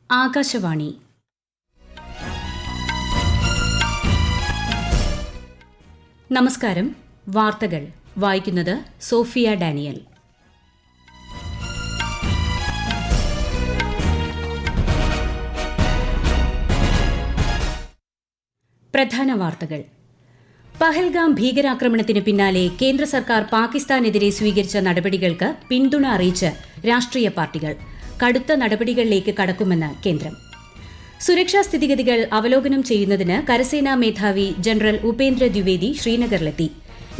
ആകാശവാണി. നമസ്കാരം. വാർത്തകൾ വായിക്കുന്നത് സോഫിയ ഡാനിയൽ. പ്രധാന വാർത്തകൾ. പഹൽഗാം ഭീകരാക്രമണത്തിന് പിന്നാലെ കേന്ദ്ര സർക്കാർ പാകിസ്ഥാനെതിരെ സ്വീകരിച്ച നടപടികൾക്ക് പിന്തുണ അറിയിച്ച് രാഷ്ട്രീയ പാർട്ടികൾ. കടുത്ത നടപടികളിലേക്ക് കടക്കുമെന്ന് കേന്ദ്രം. സുരക്ഷാ സ്ഥിതിഗതികൾ അവലോകനം ചെയ്യുന്നതിന് കരസേനാ മേധാവി ജനറൽ ഉപേന്ദ്ര ദ്വിവേദി ശ്രീനഗറിലെത്തി.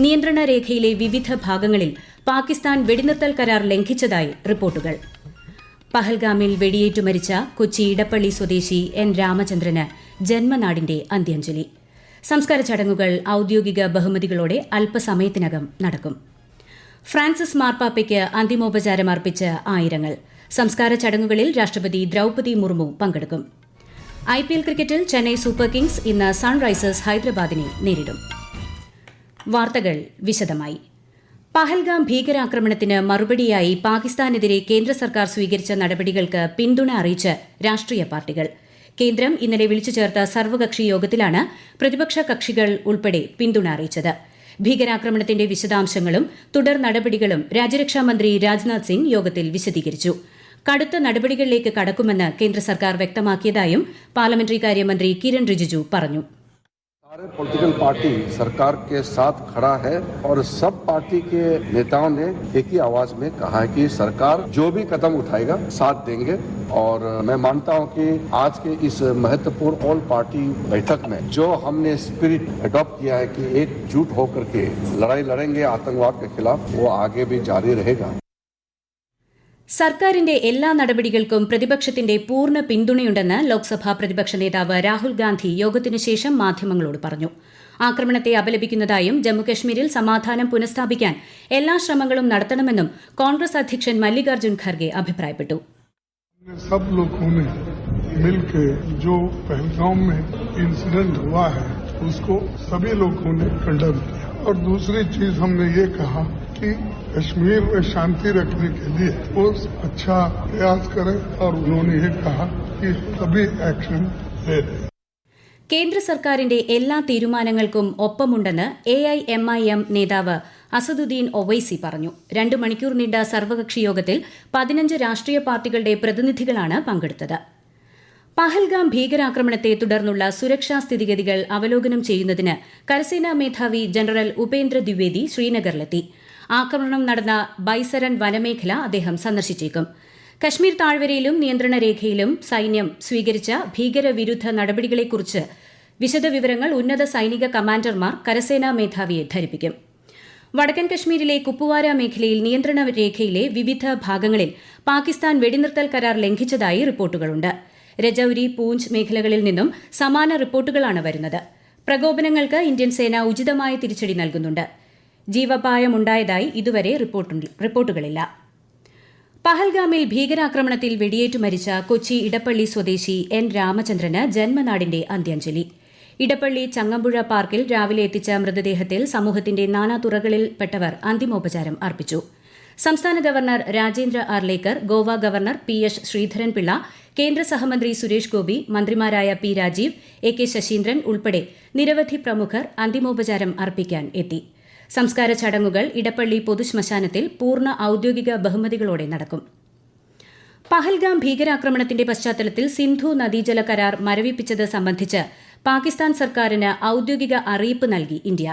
നിയന്ത്രണ രേഖയിലെ വിവിധ ഭാഗങ്ങളിൽ പാകിസ്ഥാൻ വെടിനിർത്തൽ കരാർ ലംഘിച്ചതായി റിപ്പോർട്ടുകൾ. പഹൽഗാമിൽ വെടിയേറ്റു മരിച്ച കൊച്ചി ഇടപ്പള്ളി സ്വദേശി എൻ രാമചന്ദ്രന് ജന്മനാടിന്റെ അന്ത്യാഞ്ജലി. സംസ്കാര ചടങ്ങുകൾ ഔദ്യോഗിക ബഹുമതികളോടെ അല്പസമയത്തിനകം നടക്കും. ഫ്രാൻസിസ് മാർപ്പാപ്പയ്ക്ക് അന്തിമോപചാരം അർപ്പിച്ച് ആയിരങ്ങൾ. സംസ്കാര ചടങ്ങുകളിൽ രാഷ്ട്രപതി ദ്രൌപദി മുർമു പങ്കെടുക്കും. IPL ക്രിക്കറ്റിൽ ചെന്നൈ സൂപ്പർ കിങ്സ് ഇന്ന് സൺറൈസേഴ്സ് ഹൈദരാബാദിനെ നേരിടും. വാർത്തകൾ വിശദമായി. പഹൽഗാം ഭീകരാക്രമണത്തിന് മറുപടിയായി പാകിസ്ഥാനെതിരെ കേന്ദ്ര സർക്കാർ സ്വീകരിച്ച നടപടികൾക്ക് പിന്തുണ അറിയിച്ച് രാഷ്ട്രീയ പാർട്ടികൾ. കേന്ദ്രം ഇന്നലെ വിളിച്ചു ചേർത്ത സർവകക്ഷി യോഗത്തിലാണ് പ്രതിപക്ഷ കക്ഷികൾ ഉൾപ്പെടെ പിന്തുണ അറിയിച്ചത്. ഭീകരാക്രമണത്തിന്റെ വിശദാംശങ്ങളും തുടർ നടപടികളും രാജ്യരക്ഷാമന്ത്രി രാജ്നാഥ് സിംഗ് യോഗത്തിൽ വിശദീകരിച്ചു. കടുത്ത നടപടികളിലേക്ക് കടക്കുമെന്ന് കേന്ദ്ര സർക്കാർ വ്യക്തമാക്കിയതായും പാർലമെന്ററി കാര്യമന്ത്രി കിരൺ റിജിജു പറഞ്ഞു. सारे पॉलिटिकल पार्टी सरकार के साथ खड़ा है और सब पार्टी के नेताओं ने एक ही आवाज में कहा है कि सरकार जो भी कदम उठाएगा साथ देंगे। और मैं मानता हूं कि आज के इस महत्वपूर्ण ऑल पार्टी बैठक में जो हमने स्पिरिट अडॉप्ट किया है कि एकजुट होकर के लड़ाई लड़ेंगे आतंकवाद के खिलाफ, वो आगे भी जारी रहेगा. സർക്കാരിന്റെ എല്ലാ നടപടികൾക്കും പ്രതിപക്ഷത്തിന്റെ പൂർണ്ണ പിന്തുണയുണ്ടെന്ന് ലോക്സഭാ പ്രതിപക്ഷ നേതാവ് രാഹുൽ ഗാന്ധി യോഗത്തിനു ശേഷം മാധ്യമങ്ങളോട് പറഞ്ഞു. ആക്രമണത്തെ അപലപിക്കുന്നതായും ജമ്മുകശ്മീരിൽ സമാധാനം പുനഃസ്ഥാപിക്കാൻ എല്ലാ ശ്രമങ്ങളും നടത്തണമെന്നും കോൺഗ്രസ് അധ്യക്ഷൻ മല്ലികാർജ്ജുൻ ഖർഗെ അഭിപ്രായപ്പെട്ടു. सब लोगों ने मिलकर जो पहलगाम में इंसिडेंट हुआ है उसको सभी लोगों ने कंडेम किया. और दूसरी चीज हमने ये कहा कि कश्मीर में शांति रखने के लिए वो अच्छा प्रयास करें और उन्होंने ये कहा कि सभी एक्शन ले रहे. കേന്ദ്ര സർക്കാരിന്റെ എല്ലാ തീരുമാനങ്ങൾക്കും ഒപ്പമുണ്ടെന്ന് AIMIM നേതാവ് അസദുദ്ദീൻ ഒവൈസി പറഞ്ഞു. 2 മണിക്കൂർ നീണ്ട സർവകക്ഷി യോഗത്തിൽ 15 രാഷ്ട്രീയ പാർട്ടികളുടെ പ്രതിനിധികളാണ് പങ്കെടുത്തത്. പഹൽഗാം ഭീകരാക്രമണത്തെ തുടർന്നുള്ള സുരക്ഷാ സ്ഥിതിഗതികൾ അവലോകനം ചെയ്യുന്നതിന് കരസേനാ മേധാവി ജനറൽ ഉപേന്ദ്ര ദ്വിവേദി ശ്രീനഗറിലെത്തി. ആക്രമണം നടന്ന ബൈസരൺ വനമേഖല അദ്ദേഹം സന്ദർശിച്ചേക്കും. കശ്മീർ താഴ്വരയിലും നിയന്ത്രണ രേഖയിലും സൈന്യം സ്വീകരിച്ച ഭീകരവിരുദ്ധ നടപടികളെക്കുറിച്ച് വിശദവിവരങ്ങൾ ഉന്നത സൈനിക കമാൻഡർമാർ കരസേനാ മേധാവിയെ ധരിപ്പിക്കും. വടക്കൻ കശ്മീരിലെ കുപ്വാര മേഖലയിൽ നിയന്ത്രണ രേഖയിലെ വിവിധ ഭാഗങ്ങളിൽ പാകിസ്ഥാൻ വെടിനിർത്തൽ കരാർ ലംഘിച്ചതായി റിപ്പോർട്ടുകളുണ്ട്. രജൌരി, പൂഞ്ച് മേഖലകളിൽ നിന്നും സമാന റിപ്പോർട്ടുകളാണ് വരുന്നത്. പ്രകോപനങ്ങൾക്ക് ഇന്ത്യൻ സേന ഉചിതമായ തിരിച്ചടി നൽകുന്നുണ്ട്. ജീവപായമുണ്ടായതായി ഇതുവരെ റിപ്പോർട്ടുകളില്ല. പഹൽഗാമിൽ ഭീകരാക്രമണത്തിൽ വെടിയേറ്റു മരിച്ച കൊച്ചി ഇടപ്പള്ളി സ്വദേശി എൻ രാമചന്ദ്രന് ജന്മനാടിന്റെ അന്ത്യാഞ്ജലി. ഇടപ്പള്ളി ചങ്ങമ്പുഴ പാർക്കിൽ രാവിലെ എത്തിച്ച മൃതദേഹത്തിൽ സമൂഹത്തിന്റെ നാനാതുറകളിൽപ്പെട്ടവർ അന്തിമോപചാരം അർപ്പിച്ചു. സംസ്ഥാന governor Rajendra Arlekar, Goa governor PH Sreedharan Pillai, കേന്ദ്ര സഹമന്ത്രി സുരേഷ് ഗോപി, മന്ത്രിമാരായ P രാജീവ്, AK ശശീന്ദ്രൻ ഉൾപ്പെടെ നിരവധി പ്രമുഖർ അന്തിമോപചാരം അർപ്പിക്കാൻ എത്തി. സംസ്കാര ചടങ്ങുകൾ ഇടപ്പള്ളി പൊതുശ്മശാനത്തിൽ പൂർണ്ണ ഔദ്യോഗിക ബഹുമതികളോടെ നടക്കും. പഹൽഗാം ഭീകരാക്രമണത്തിന്റെ പശ്ചാത്തലത്തിൽ സിന്ധു നദീജല കരാർ മരവിപ്പിച്ചത് സംബന്ധിച്ച് പാകിസ്ഥാൻ സർക്കാരിന് ഔദ്യോഗിക അറിയിപ്പ് നൽകി ഇന്ത്യ.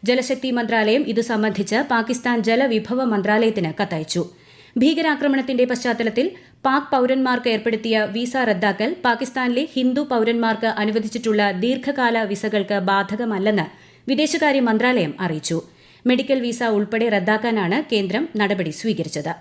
ജലശക്തി മന്ത്രാലയം ഇതു സംബന്ധിച്ച് പാകിസ്ഥാൻ ജലവിഭവ മന്ത്രാലയത്തിന് കത്തയച്ചു. ഭീകരാക്രമണത്തിന്റെ പശ്ചാത്തലത്തിൽ പാക് പൌരന്മാർക്ക് ഏർപ്പെടുത്തിയ വിസ റദ്ദാക്കൽ പാകിസ്ഥാനിലെ ഹിന്ദു പൌരന്മാർക്ക് അനുവദിച്ചിട്ടുള്ള ദീർഘകാല വിസകൾക്ക് ബാധകമല്ലെന്ന് വിദേശകാര്യ മന്ത്രാലയം അറിയിച്ചു. മെഡിക്കൽ വിസ ഉൾപ്പെടെ റദ്ദാക്കാനാണ് കേന്ദ്രം നടപടി സ്വീകരിച്ചത്.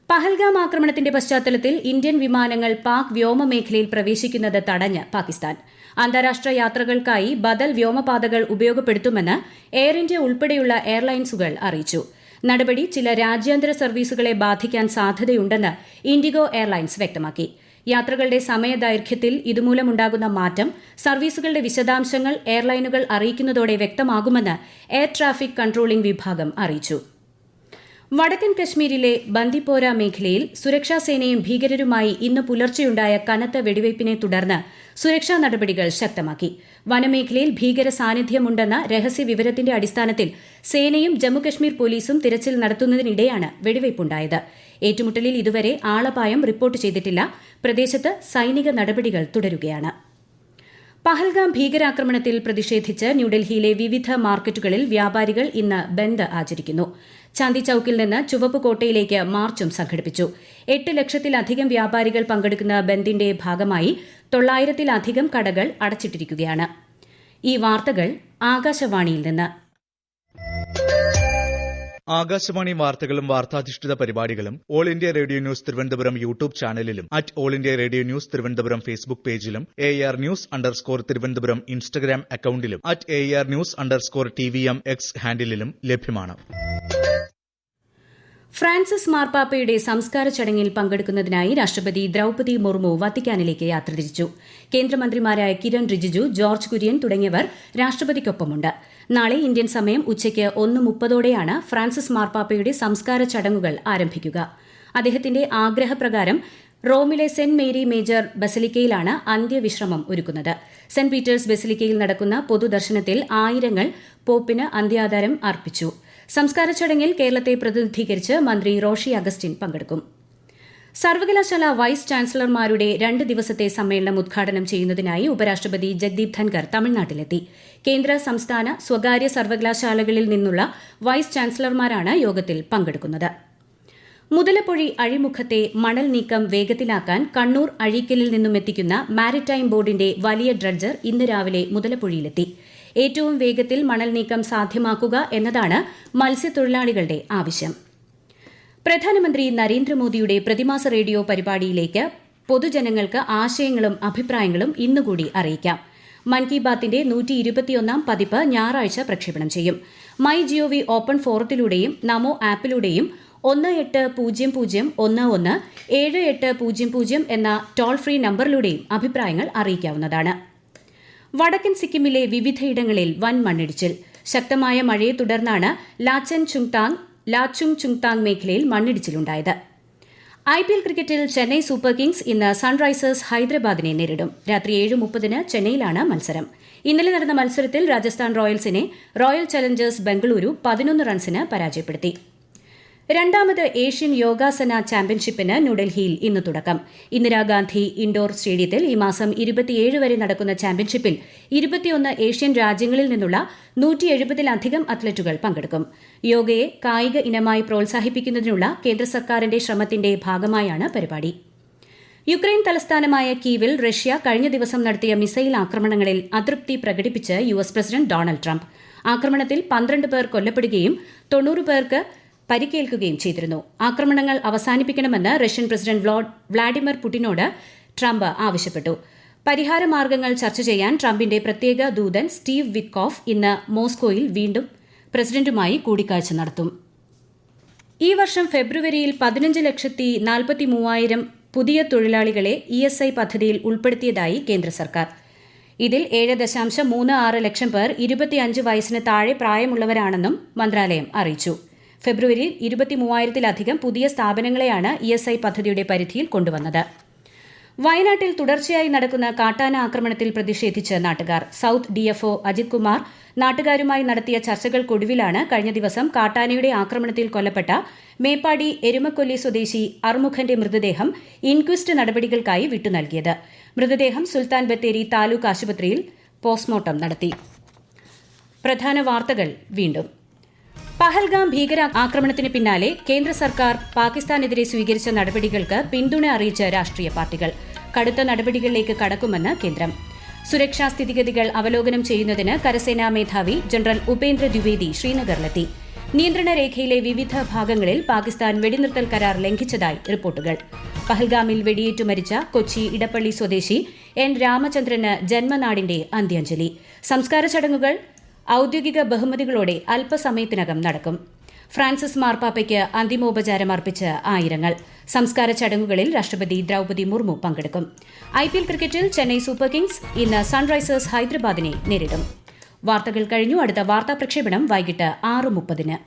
പഹൽഗാം ആക്രമണത്തിന്റെ പശ്ചാത്തലത്തിൽ ഇന്ത്യൻ വിമാനങ്ങൾ പാക് വ്യോമമേഖലയിൽ പ്രവേശിക്കുന്നത് തടഞ്ഞ് പാകിസ്ഥാൻ. അന്താരാഷ്ട്ര യാത്രകൾക്കായി ബദൽ വ്യോമപാതകൾ ഉപയോഗപ്പെടുത്തുമെന്ന് എയർ ഇന്ത്യ ഉൾപ്പെടെയുള്ള എയർലൈൻസുകൾ അറിയിച്ചു. നടപടി ചില രാജ്യാന്തര സർവീസുകളെ ബാധിക്കാൻ സാധ്യതയുണ്ടെന്ന് ഇൻഡിഗോ എയർലൈൻസ് വ്യക്തമാക്കി. യാത്രകളുടെ സമയദൈർഘ്യത്തിൽ ഇതുമൂലമുണ്ടാകുന്ന മാറ്റം സർവീസുകളുടെ വിശദാംശങ്ങൾ എയർലൈനുകൾ അറിയിക്കുന്നതോടെ വ്യക്തമാകുമെന്ന് എയർ ട്രാഫിക് കൺട്രോളിംഗ് വിഭാഗം അറിയിച്ചു. വടക്കൻ കശ്മീരിലെ ബന്ദിപ്പോര മേഖലയിൽ സുരക്ഷാസേനയും ഭീകരരുമായി ഇന്ന് പുലർച്ചെയുണ്ടായ കനത്ത വെടിവയ്പിനെ തുടർന്ന് സുരക്ഷാ നടപടികൾ ശക്തമാക്കി. വനമേഖലയിൽ ഭീകര സാന്നിധ്യമുണ്ടെന്ന രഹസ്യ വിവരത്തിന്റെ അടിസ്ഥാനത്തിൽ സേനയും ജമ്മുകശ്മീർ പോലീസും തിരച്ചിൽ നടത്തുന്നതിനിടെയാണ് വെടിവയ്പുണ്ടായത്. ഏറ്റുമുട്ടലിൽ ഇതുവരെ ആളപായം റിപ്പോർട്ട് ചെയ്തിട്ടില്ല. പ്രദേശത്ത് സൈനിക നടപടികൾ തുടരുകയാണ്. പഹൽഗാം ഭീകരാക്രമണത്തിൽ പ്രതിഷേധിച്ച് ന്യൂഡൽഹിയിലെ വിവിധ മാർക്കറ്റുകളിൽ വ്യാപാരികൾ ഇന്ന് ബന്ദ് ആചരിക്കുന്നു. ചാന്ദി ചൌക്കിൽ നിന്ന് ചുവപ്പ് കോട്ടയിലേക്ക് മാർച്ചും സംഘടിപ്പിച്ചു. 8 ലക്ഷത്തിലധികം വ്യാപാരികൾ പങ്കെടുക്കുന്ന ബന്ദിന്റെ ഭാഗമായി 900-ത്തിലധികം കടകൾ അടച്ചിട്ടിരിക്കുകയാണ്. ഈ വാർത്തകൾ ആകാശവാണിയിൽ നിന്ന്. ആകാശവാണി വാർത്തകളും വാർത്താധിഷ്ഠിത പരിപാടികളും all India radio news Thiruvananthapuram YouTube ചാനലിലും all India radio news Thiruvananthapuram Facebook പേജിലും AR News_ തിരുവനന്തപുരം ഇൻസ്റ്റഗ്രാം അക്കൌണ്ടിലും AR News_TVM X ഹാൻഡിലും ലഭ്യമാണ്. ഫ്രാൻസിസ് മാർപ്പാപ്പയുടെ സംസ്കാര ചടങ്ങിൽ പങ്കെടുക്കുന്നതിനായി രാഷ്ട്രപതി ദ്രൌപദി മുർമു വത്തിക്കാനിലേക്ക് യാത്ര തിരിച്ചു. കേന്ദ്രമന്ത്രിമാരായ കിരൺ റിജിജു, ജോർജ് കുര്യൻ തുടങ്ങിയവർ രാഷ്ട്രപതിക്കൊപ്പമുണ്ട്. നാളെ ഇന്ത്യൻ സമയം ഉച്ചയ്ക്ക് 1:30 ഫ്രാൻസിസ് മാർപ്പാപ്പയുടെ സംസ്കാര ചടങ്ങുകൾ ആരംഭിക്കുക. അദ്ദേഹത്തിന്റെ ആഗ്രഹപ്രകാരം റോമിലെ സെന്റ് മേരി മേജർ ബസലിക്കയിലാണ് അന്ത്യവിശ്രമം ഒരുക്കുന്നത്. സെന്റ് പീറ്റേഴ്സ് ബസലിക്കയിൽ നടക്കുന്ന പൊതുദർശനത്തിൽ ആയിരങ്ങൾ പോപ്പിന് അന്ത്യാദാരം അർപ്പിച്ചു. സംസ്കാര ചടങ്ങിൽ കേരളത്തെ പ്രതിനിധീകരിച്ച് മന്ത്രി റോഷി അഗസ്റ്റിൻ പങ്കെടുക്കും. സർവകലാശാല വൈസ് ചാൻസലർമാരുടെ 2 ദിവസത്തെ സമ്മേളനം ഉദ്ഘാടനം ചെയ്യുന്നതിനായി ഉപരാഷ്ട്രപതി ജഗ്ദീപ് ധൻകർ തമിഴ്നാട്ടിലെത്തി. കേന്ദ്ര, സംസ്ഥാന, സ്വകാര്യ സർവകലാശാലകളിൽ നിന്നുള്ള വൈസ് ചാൻസലർമാരാണ് യോഗത്തിൽ പങ്കെടുക്കുന്നത്. മുതലപ്പൊഴി അഴിമുഖത്തെ മണൽ നീക്കം വേഗത്തിലാക്കാൻ കണ്ണൂർ അഴീക്കലിൽ നിന്നും എത്തിക്കുന്ന മാരിടൈം ബോർഡിന്റെ വലിയ ഡ്രഡ്ജർ ഇന്ന് രാവിലെ മുതലപ്പൊഴിയിലെത്തി. ഏറ്റവും വേഗത്തിൽ മണൽ നീക്കം സാധ്യമാക്കുക എന്നതാണ് മത്സ്യത്തൊഴിലാളികളുടെ ആവശ്യം. പ്രധാനമന്ത്രി നരേന്ദ്രമോദിയുടെ പ്രതിമാസ റേഡിയോ പരിപാടിയിലേക്ക് പൊതുജനങ്ങൾക്ക് ആശയങ്ങളും അഭിപ്രായങ്ങളും ഇന്നുകൂടി അറിയിക്കാം. മൻ കി ബാത്തിന്റെ 121 പതിപ്പ് ഞായറാഴ്ച പ്രക്ഷേപണം ചെയ്യും. മൈ ജിഒവി ഓപ്പൺ ഫോറത്തിലൂടെയും നമോ ആപ്പിലൂടെയും 1800117800 എന്ന ടോൾ ഫ്രീ നമ്പറിലൂടെയും അഭിപ്രായങ്ങൾ അറിയിക്കാവുന്നതാണ്. വടക്കൻ സിക്കിമിലെ വിവിധയിടങ്ങളിൽ വൻ മണ്ണിടിച്ചിൽ. ശക്തമായ മഴയെ തുടർന്നാണ് ലാച്ചുങ് ചുങ്താങ് മേഖലയിൽ മണ്ണിടിച്ചിലുണ്ടായത്. IPL ക്രിക്കറ്റിൽ ചെന്നൈ സൂപ്പർ കിങ്സ് ഇന്ന് സൺറൈസേഴ്സ് ഹൈദരാബാദിനെ നേരിടും. രാത്രി 7:30 ചെന്നൈയിലാണ് മത്സരം. ഇന്നലെ നടന്ന മത്സരത്തിൽ രാജസ്ഥാൻ റോയൽസിനെ റോയൽ ചലഞ്ചേഴ്സ് ബംഗളൂരു 11 റൺസിന് പരാജയപ്പെടുത്തി. രണ്ടാമത് ഏഷ്യൻ യോഗാസന ചാമ്പ്യൻഷിപ്പിന് ന്യൂഡൽഹിയിൽ ഇന്ന് തുടക്കം. ഇന്ദിരാഗാന്ധി ഇൻഡോർ സ്റ്റേഡിയത്തിൽ ഈ മാസം 27 വരെ നടക്കുന്ന ചാമ്പ്യൻഷിപ്പിൽ 21 ഏഷ്യൻ രാജ്യങ്ങളിൽ നിന്നുള്ള 170-ലധികം അത്ലറ്റുകൾ പങ്കെടുക്കും. യോഗയെ കായിക ഇനമായി പ്രോത്സാഹിപ്പിക്കുന്നതിനുള്ള കേന്ദ്ര സർക്കാരിന്റെ ശ്രമത്തിന്റെ ഭാഗമായാണ് പരിപാടി. യുക്രൈൻ തലസ്ഥാനമായ കീവിൽ റഷ്യ കഴിഞ്ഞ ദിവസം നടത്തിയ മിസൈൽ ആക്രമണങ്ങളിൽ അതൃപ്തി പ്രകടിപ്പിച്ച് US പ്രസിഡന്റ് ഡൊണാൾഡ് ട്രംപ്. ആക്രമണത്തിൽ 12 പേർ കൊല്ലപ്പെടുകയും 90 പേർക്ക് പരിക്കേൽക്കുകയും ചെയ്തിരുന്നു. ആക്രമണങ്ങൾ അവസാനിപ്പിക്കണമെന്ന് റഷ്യൻ പ്രസിഡന്റ് വ്ളാഡിമിർ പുടിനോട് ട്രംപ് ആവശ്യപ്പെട്ടു. പരിഹാര മാർഗങ്ങൾ ചർച്ച ചെയ്യാൻ ട്രംപിന്റെ പ്രത്യേക ദൂതൻ സ്റ്റീവ് വിറ്റ്കോഫ് ഇന്ന് മോസ്കോയിൽ വീണ്ടും പ്രസിഡന്റുമായി കൂടിക്കാഴ്ച നടത്തും. ഈ വർഷം ഫെബ്രുവരിയിൽ 15,43,000 പുതിയ തൊഴിലാളികളെ ESI പദ്ധതിയിൽ ഉൾപ്പെടുത്തിയതായി കേന്ദ്ര സർക്കാർ. ഇതിൽ 7.36 ലക്ഷം പേർ 25 വയസ്സിന് താഴെ പ്രായമുള്ളവരാണെന്നും മന്ത്രാലയം അറിയിച്ചു. ഫെബ്രുവരിയിൽ 23,000-ലധികം പുതിയ സ്ഥാപനങ്ങളെയാണ് ESI പദ്ധതിയുടെ പരിധിയിൽ കൊണ്ടുവന്നത്. വയനാട്ടിൽ തുടർച്ചയായി നടക്കുന്ന കാട്ടാന ആക്രമണത്തിൽ പ്രതിഷേധിച്ച് നാട്ടുകാർ. സൌത്ത് DFO അജിത് കുമാർ നാട്ടുകാരുമായി നടത്തിയ ചർച്ചകൾക്കൊടുവിലാണ് കഴിഞ്ഞ ദിവസം കാട്ടാനയുടെ ആക്രമണത്തിൽ കൊല്ലപ്പെട്ട മേപ്പാടി എരുമക്കൊല്ലി സ്വദേശി അർമുഖന്റെ മൃതദേഹം ഇൻക്വസ്റ്റ് നടപടികൾക്കായി വിട്ടുനൽകിയത്. മൃതദേഹം സുൽത്താൻ ബത്തേരി താലൂക്ക് ആശുപത്രിയിൽ പോസ്റ്റ്മോർട്ടം നടത്തി. പ്രധാന വാർത്തകൾ വീണ്ടും. പഹൽഗാം ഭീകര ആക്രമണത്തിന് പിന്നാലെ കേന്ദ്ര സർക്കാർ പാകിസ്ഥാനെതിരെ സ്വീകരിച്ച നടപടികൾക്ക് പിന്തുണ അറിയിച്ച രാഷ്ട്രീയ പാർട്ടികൾ. കടുത്ത നടപടികളിലേക്ക് കടക്കുമെന്ന് കേന്ദ്രം. സുരക്ഷാ സ്ഥിതിഗതികൾ അവലോകനം ചെയ്യുന്നതിന് കരസേനാ മേധാവി ജനറൽ ഉപേന്ദ്ര ദ്വിവേദി ശ്രീനഗറിലെത്തി. നിയന്ത്രണ രേഖയിലെ വിവിധ ഭാഗങ്ങളിൽ പാകിസ്ഥാൻ വെടിനിർത്തൽ കരാർ ലംഘിച്ചതായി റിപ്പോർട്ടുകൾ. പഹൽഗാമിൽ വെടിയേറ്റു മരിച്ച കൊച്ചി ഇടപ്പള്ളി സ്വദേശി N രാമചന്ദ്രന് ജന്മനാടിന്റെ അന്ത്യാഞ്ജലി. സംസ്കാര ചടങ്ങുകൾ ഔദ്യോഗിക ബഹുമതികളോടെ അല്പസമയത്തിനകം നടക്കും. ഫ്രാൻസിസ് മാർപ്പാപ്പയ്ക്ക് അന്തിമോപചാരം അർപ്പിച്ച് ആയിരങ്ങൾ. സംസ്കാര ചടങ്ങുകളിൽ രാഷ്ട്രപതി ദ്രൌപദി മുർമു പങ്കെടുക്കും. IPL ക്രിക്കറ്റിൽ ചെന്നൈ സൂപ്പർ കിങ്സ് ഇന്ന് സൺറൈസേഴ്സ് ഹൈദരാബാദിനെ നേരിടും. വാർത്തകൾ കഴിഞ്ഞു. അടുത്ത വാർത്താ പ്രക്ഷേപണം വൈകിട്ട് 6:30.